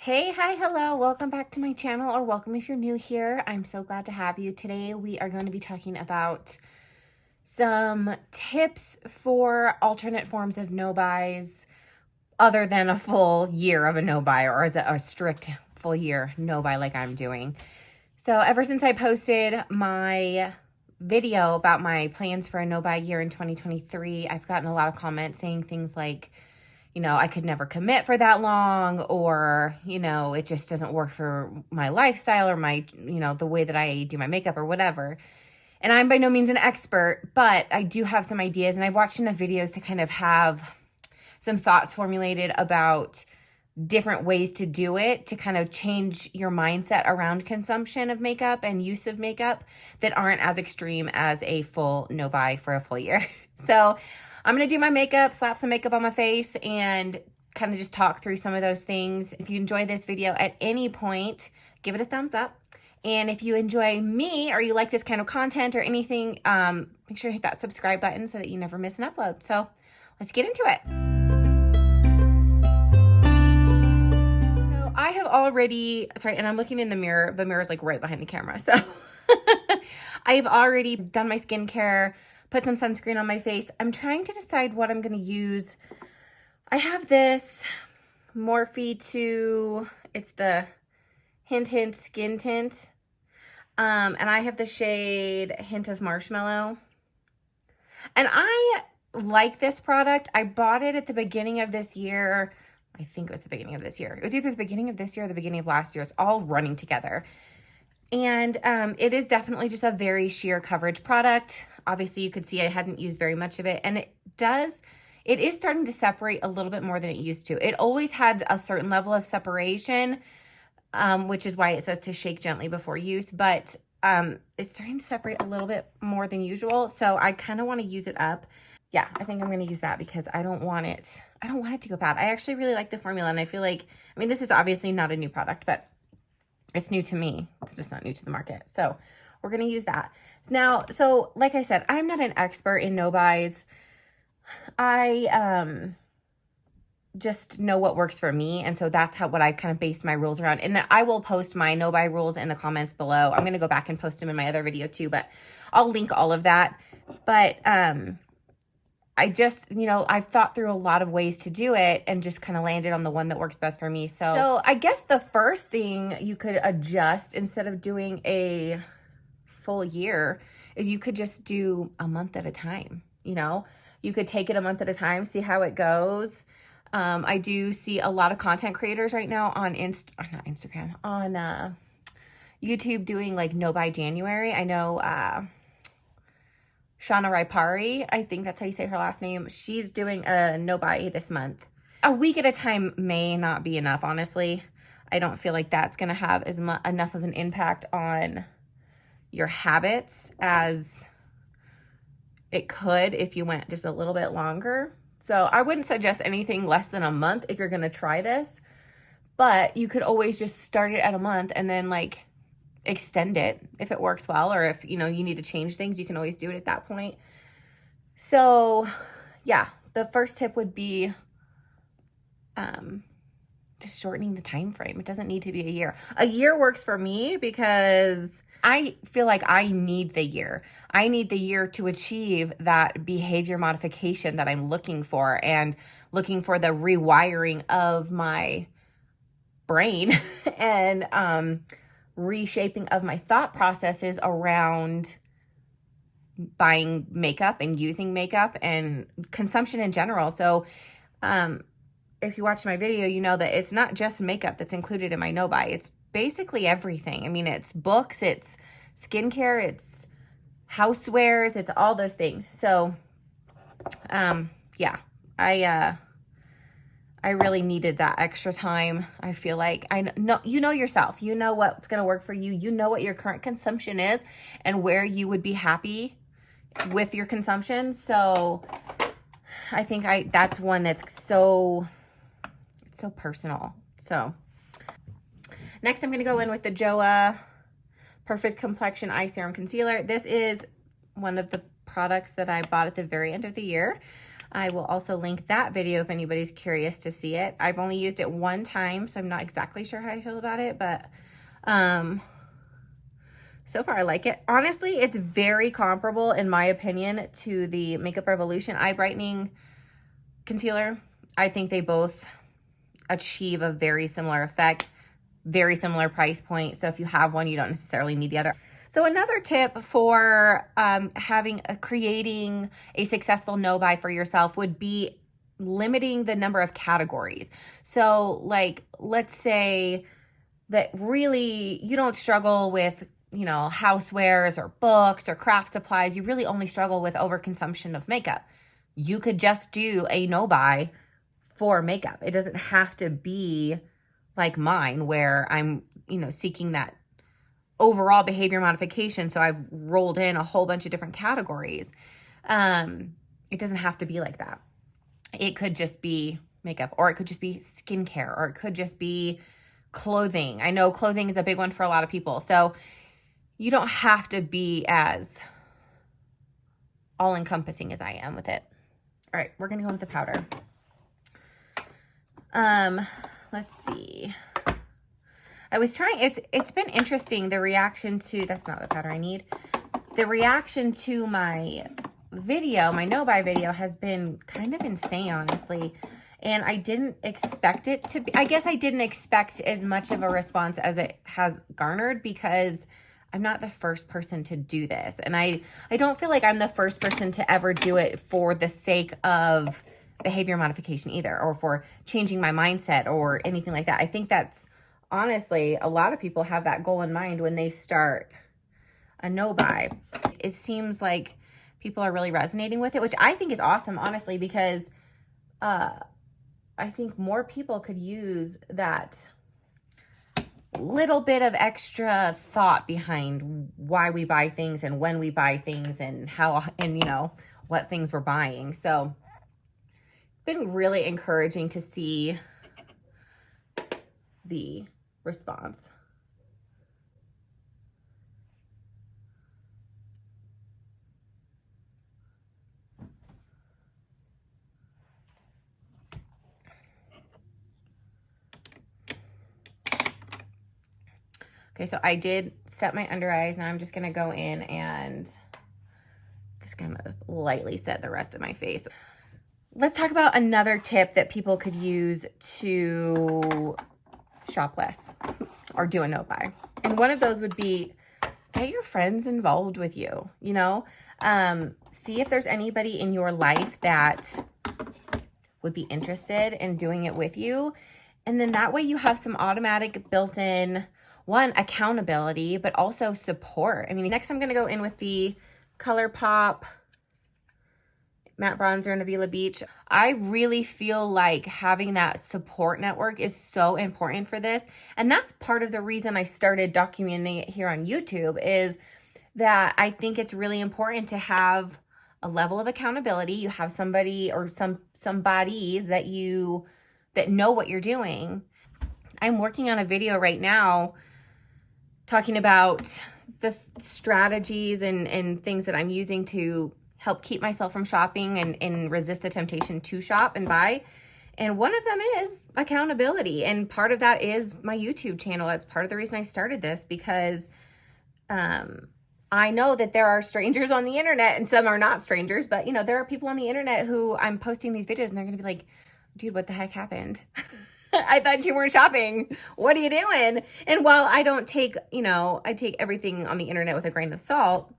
Hey, hi, hello. Welcome back to my channel, or welcome if you're new here. I'm so glad to have you. Today we are going to be talking about some tips for alternate forms of no-buys other than a full year of a no-buy, or is it a strict full year no-buy like I'm doing. So ever since I posted my video about my plans for a no-buy year in 2023, I've gotten a lot of comments saying things like, I could never commit for that long, or, it just doesn't work for my lifestyle or my, the way that I do my makeup or whatever. And I'm by no means an expert, but I do have some ideas, and I've watched enough videos to kind of have some thoughts formulated about different ways to do it, to kind of change your mindset around consumption of makeup and use of makeup that aren't as extreme as a full no buy for a full year. So I'm going to do my makeup, slap some makeup on my face, and kind of just talk through some of those things. If you enjoy this video at any point, give it a thumbs up. And if you enjoy me, or you like this kind of content or anything, make sure to hit that subscribe button so that you never miss an upload. So let's get into it. So I have already, and I'm looking in the mirror. The mirror is like right behind the camera. So I've already done my skincare, put some sunscreen on my face. I'm trying to decide what I'm going to use. I have this Morphe 2, it's the Hint Skin Tint. And I have the shade Hint of Marshmallow. And I like this product. I bought it at the beginning of this year. I think it was the beginning of this year. It was either the beginning of this year or the beginning of last year. It's all running together. And it is definitely just a very sheer coverage product. Obviously, you could see I hadn't used very much of it. And it is starting to separate a little bit more than it used to. It always had a certain level of separation, which is why it says to shake gently before use. But it's starting to separate a little bit more than usual. So I kind of want to use it up. Yeah, I think I'm going to use that because I don't want it to go bad. I actually really like the formula. And I feel like, this is obviously not a new product, but it's new to me. It's just not new to the market. So we're going to use that. Now, so like I said, I'm not an expert in no-buys. I just know what works for me. And so that's what I kind of based my rules around. And I will post my no-buy rules in the comments below. I'm going to go back and post them in my other video too, but I'll link all of that. But I just, I've thought through a lot of ways to do it and just kind of landed on the one that works best for me. So I guess the first thing you could adjust instead of doing a full year is you could just do a month at a time. You could take it a month at a time, see how it goes. I do see a lot of content creators right now on Instagram, on YouTube doing like no buy January. I know Shauna Raipari, I think that's how you say her last name. She's doing a no buy this month. A week at a time may not be enough, honestly. I don't feel like that's going to have enough of an impact on your habits as it could if you went just a little bit longer. So I wouldn't suggest anything less than a month if you're going to try this, but you could always just start it at a month and then like extend it if it works well, or if you need to change things, you can always do it at that point. So yeah, the first tip would be just shortening the time frame. It doesn't need to be a year. A year works for me because I feel like I need the year. I need the year to achieve that behavior modification that I'm looking for, and looking for the rewiring of my brain and reshaping of my thought processes around buying makeup and using makeup and consumption in general. So if you watch my video, you know that it's not just makeup that's included in my no buy. It's basically everything. It's books, it's skincare, it's housewares, it's all those things. So yeah, I really needed that extra time. I feel like I know, yourself, you know what's going to work for you. You know what your current consumption is and where you would be happy with your consumption. So I think that's one that's so personal. So next I'm going to go in with the JOA Perfect Complexion Eye Serum Concealer. This is one of the products that I bought at the very end of the year. I will also link that video if anybody's curious to see it. I've only used it one time, so I'm not exactly sure how I feel about it, but so far I like it. Honestly, it's very comparable, in my opinion, to the Makeup Revolution Eye Brightening Concealer. I think they both achieve a very similar effect, very similar price point. So if you have one, you don't necessarily need the other. So another tip for creating a successful no-buy for yourself would be limiting the number of categories. So like, let's say that really you don't struggle with, you know, housewares or books or craft supplies. You really only struggle with overconsumption of makeup. You could just do a no-buy for makeup. It doesn't have to be like mine where I'm, you know, seeking that overall behavior modification. So I've rolled in a whole bunch of different categories. It doesn't have to be like that. It could just be makeup, or it could just be skincare, or it could just be clothing. I know clothing is a big one for a lot of people. So you don't have to be as all-encompassing as I am with it. All right, we're gonna go with the powder. Let's see. I was trying, it's been interesting, the reaction to, that's not the powder I need. The reaction to my video, my no-buy video, has been kind of insane, honestly. And I didn't expect it to be, I guess I didn't expect as much of a response as it has garnered, because I'm not the first person to do this. And I don't feel like I'm the first person to ever do it for the sake of behavior modification either, or for changing my mindset or anything like that. I think that's, honestly, a lot of people have that goal in mind when they start a no-buy. It seems like people are really resonating with it, which I think is awesome, honestly, because I think more people could use that little bit of extra thought behind why we buy things and when we buy things and how, and you know, what things we're buying. So it's been really encouraging to see the response. Okay, so I did set my under eyes. Now I'm just gonna go in and just gonna lightly set the rest of my face. Let's talk about another tip that people could use to shop less or do a no-buy. And one of those would be get your friends involved with you, you know? See if there's anybody in your life that would be interested in doing it with you. And then that way you have some automatic built-in, one, accountability, but also support. I mean, next I'm gonna go in with the ColourPop matte bronzer in Avila Beach. I really feel like having that support network is so important for this. And that's part of the reason I started documenting it here on YouTube, is that I think it's really important to have a level of accountability. You have somebody or some bodies that know what you're doing. I'm working on a video right now talking about the strategies and things that I'm using to help keep myself from shopping and resist the temptation to shop and buy. And one of them is accountability. And part of that is my YouTube channel. That's part of the reason I started this, because I know that there are strangers on the internet, and some are not strangers, but you know, there are people on the internet who I'm posting these videos and they're going to be like, dude, what the heck happened? I thought you weren't shopping. What are you doing? And while I don't take, you know, I take everything on the internet with a grain of salt,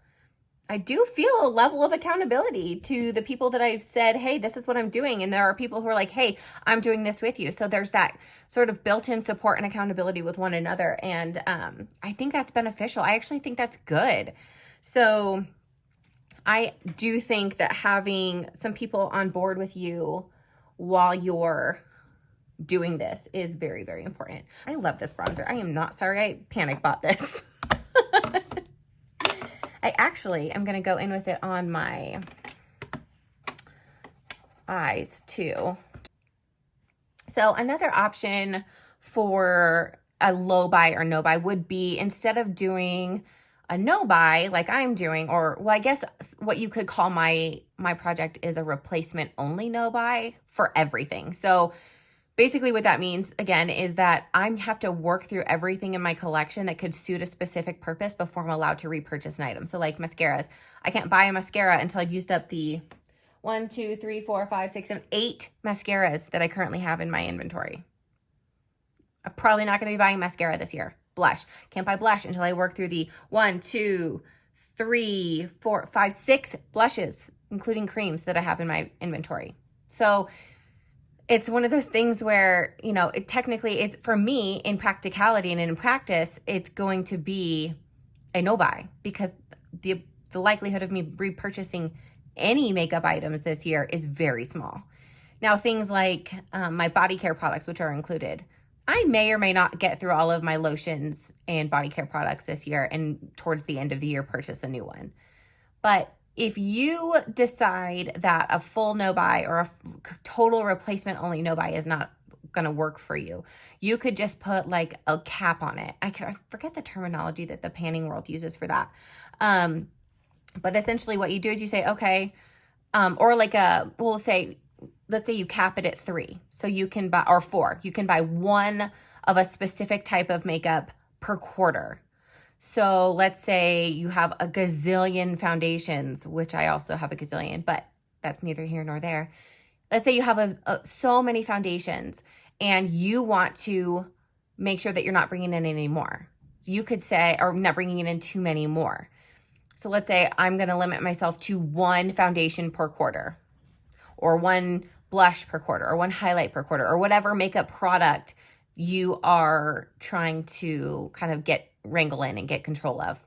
I do feel a level of accountability to the people that I've said, hey, this is what I'm doing. And there are people who are like, hey, I'm doing this with you. So there's that sort of built-in support and accountability with one another. And I think that's beneficial. I actually think that's good. So I do think that having some people on board with you while you're doing this is very, very important. I love this bronzer. I am not sorry I panic bought this. I actually am going to go in with it on my eyes too. So another option for a low buy or no buy would be, instead of doing a no-buy like I'm doing, or well, I guess what you could call my project is a replacement only no-buy for everything. So basically what that means, again, is that I have to work through everything in my collection that could suit a specific purpose before I'm allowed to repurchase an item. So like mascaras, I can't buy a mascara until I've used up the 1, 2, 3, 4, 5, 6, 7, 8 mascaras that I currently have in my inventory. I'm probably not going to be buying mascara this year. Blush. Can't buy blush until I work through the 1, 2, 3, 4, 5, 6 blushes, including creams that I have in my inventory. So it's one of those things where, you know, it technically is, for me, in practicality and in practice, it's going to be a no-buy because the likelihood of me repurchasing any makeup items this year is very small. Now, things like my body care products, which are included, I may or may not get through all of my lotions and body care products this year and towards the end of the year purchase a new one. But if you decide that a full no-buy or a total replacement only no-buy is not going to work for you, you could just put like a cap on it. I forget the terminology that the panning world uses for that. But essentially what you do is you say, okay, or like let's say you cap it at 3. So you can buy, or 4, you can buy one of a specific type of makeup per quarter. So let's say you have a gazillion foundations, which I also have a gazillion, but that's neither here nor there. Let's say you have so many foundations and you want to make sure that you're not bringing in any more. So you could say, or not bringing in too many more. So let's say I'm going to limit myself to 1 foundation per quarter, or 1 blush per quarter, or 1 highlight per quarter, or whatever makeup product you are trying to kind of wrangle in and get control of.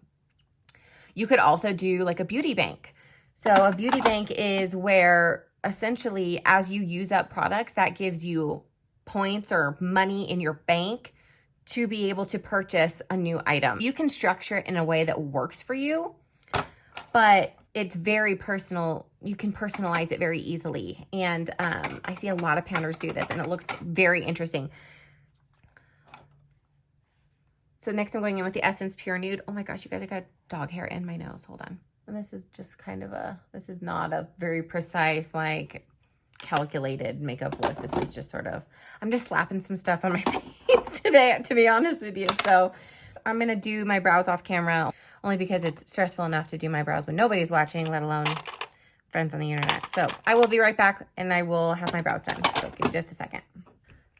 You could also do like a beauty bank. So a beauty bank is where essentially as you use up products, that gives you points or money in your bank to be able to purchase a new item. You can structure it in a way that works for you, but it's very personal. You can personalize it very easily. And I see a lot of panners do this and it looks very interesting. So next I'm going in with the Essence Pure Nude. Oh my gosh, you guys, I got dog hair in my nose. Hold on. And this is just kind of this is not a very precise, like calculated makeup look. This is just sort of, I'm just slapping some stuff on my face today, to be honest with you. So I'm going to do my brows off camera only because it's stressful enough to do my brows when nobody's watching, let alone friends on the internet. So I will be right back and I will have my brows done. So give me just a second.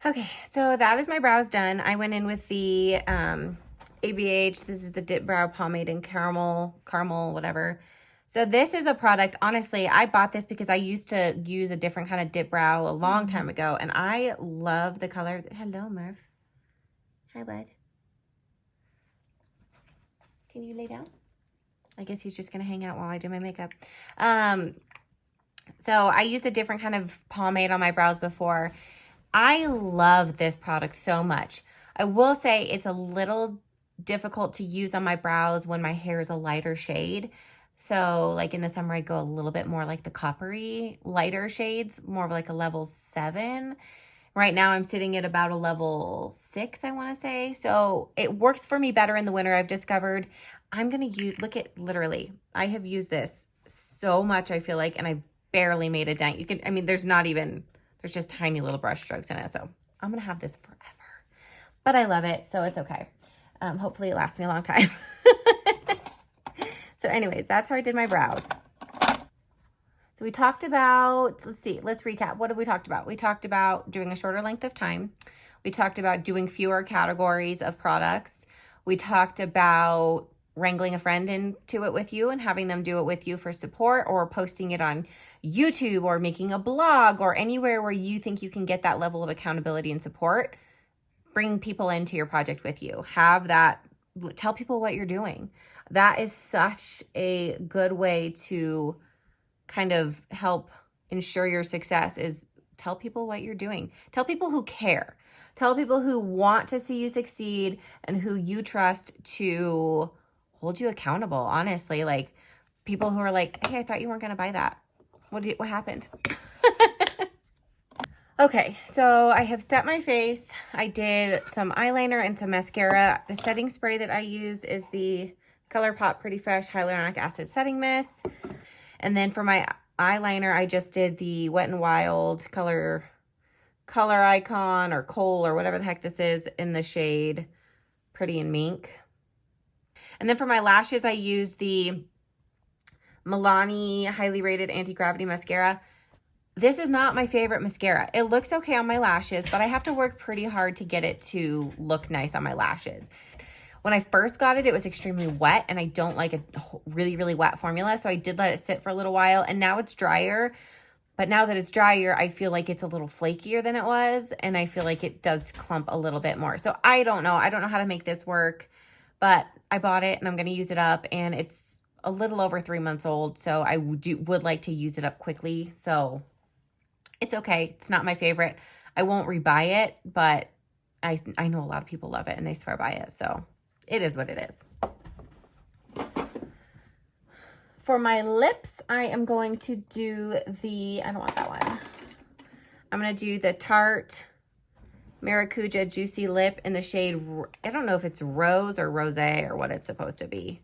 Okay, so that is my brows done. I went in with the ABH. This is the Dip Brow Pomade in caramel, whatever. So this is a product, honestly, I bought this because I used to use a different kind of dip brow a long time ago, and I love the color. Hello, Murph. Hi, bud. Can you lay down? I guess he's just going to hang out while I do my makeup. So I used a different kind of pomade on my brows before. I love this product so much. I will say it's a little difficult to use on my brows when my hair is a lighter shade. So like in the summer, I go a little bit more like the coppery, lighter shades, more of like a level 7. Right now I'm sitting at about a level 6, I want to say. So it works for me better in the winter. I've discovered I'm going to use, look at, literally, I have used this so much, I feel like, and I barely made a dent. You can, I mean, there's just tiny little brush strokes in it. So I'm going to have this forever, but I love it. So it's okay. Hopefully it lasts me a long time. So anyways, that's how I did my brows. So we talked about, let's recap. What have we talked about? We talked about doing a shorter length of time. We talked about doing fewer categories of products. We talked about wrangling a friend into it with you and having them do it with you for support, or posting it on YouTube or making a blog or anywhere where you think you can get that level of accountability and support. Bring people into your project with you. Have that, tell people what you're doing. That is such a good way to kind of help ensure your success, is tell people what you're doing. Tell people who care. Tell people who want to see you succeed and who you trust to hold you accountable, honestly. Like people who are like, hey, I thought you weren't going to buy that. What happened? Okay, so I have set my face. I did some eyeliner and some mascara. The setting spray that I used is the ColourPop Pretty Fresh Hyaluronic Acid Setting Mist. And then for my eyeliner, I just did the Wet n Wild color icon or coal or whatever the heck this is in the shade Pretty in Mink. And then for my lashes, I used the Milani Highly Rated Anti-Gravity Mascara. This is not my favorite mascara. It looks okay on my lashes, but I have to work pretty hard to get it to look nice on my lashes. When I first got it, it was extremely wet, and I don't like a really, really wet formula, so I did let it sit for a little while, and now it's drier. But now that it's drier, I feel like it's a little flakier than it was, and I feel like it does clump a little bit more. So I don't know. I don't know how to make this work, but I bought it, and I'm going to use it up, and it's a little over 3 months old, so I would like to use it up quickly. So it's okay. It's not my favorite. I won't rebuy it, but I know a lot of people love it, and they swear by it, so it is what it is. For my lips, I am going to do the, I don't want that one. I'm going to do the Tarte Maracuja Juicy Lip in the shade, I don't know if it's Rose or Rosé or what it's supposed to be.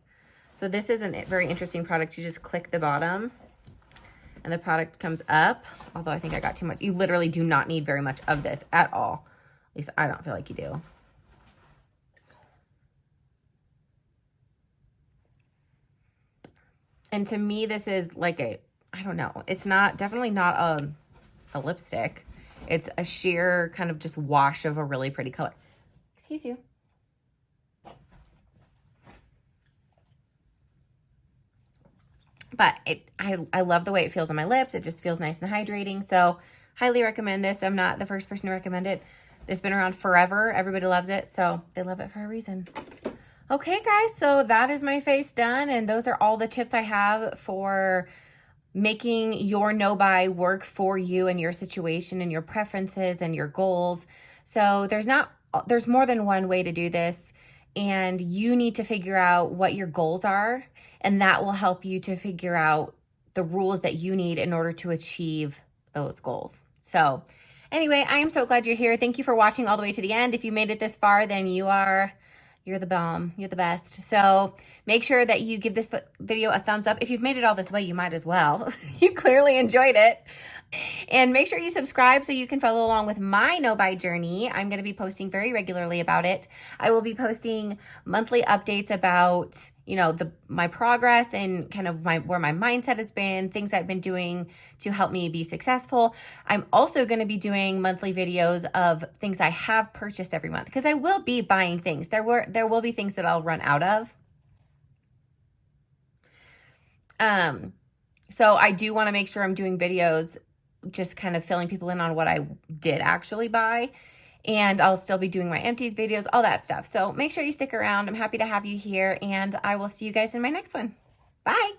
So this is a very interesting product. You just click the bottom and the product comes up. Although I think I got too much. You literally do not need very much of this at all. At least I don't feel like you do. And to me, this is like a, I don't know. It's not, definitely not a lipstick. It's a sheer kind of just wash of a really pretty color. Excuse you. But I love the way it feels on my lips. It just feels nice and hydrating. So highly recommend this. I'm not the first person to recommend it. It's been around forever. Everybody loves it. So they love it for a reason. Okay, guys, so that is my face done, and those are all the tips I have for making your no-buy work for you and your situation and your preferences and your goals. So there's more than one way to do this, and you need to figure out what your goals are, and that will help you to figure out the rules that you need in order to achieve those goals. So anyway, I am so glad you're here. Thank you for watching all the way to the end. If you made it this far, then you're the bomb. You're the best. So make sure that you give this video a thumbs up. If you've made it all this way, you might as well. You clearly enjoyed it. And make sure you subscribe so you can follow along with my no-buy journey. I'm going to be posting very regularly about it. I will be posting monthly updates about, you know, my progress and kind of where my mindset has been, things I've been doing to help me be successful. I'm also going to be doing monthly videos of things I have purchased every month, because I will be buying things. There will be things that I'll run out of. So I do want to make sure I'm doing videos just kind of filling people in on what I did actually buy. And I'll still be doing my empties videos, all that stuff. So make sure you stick around. I'm happy to have you here, and I will see you guys in my next one. Bye.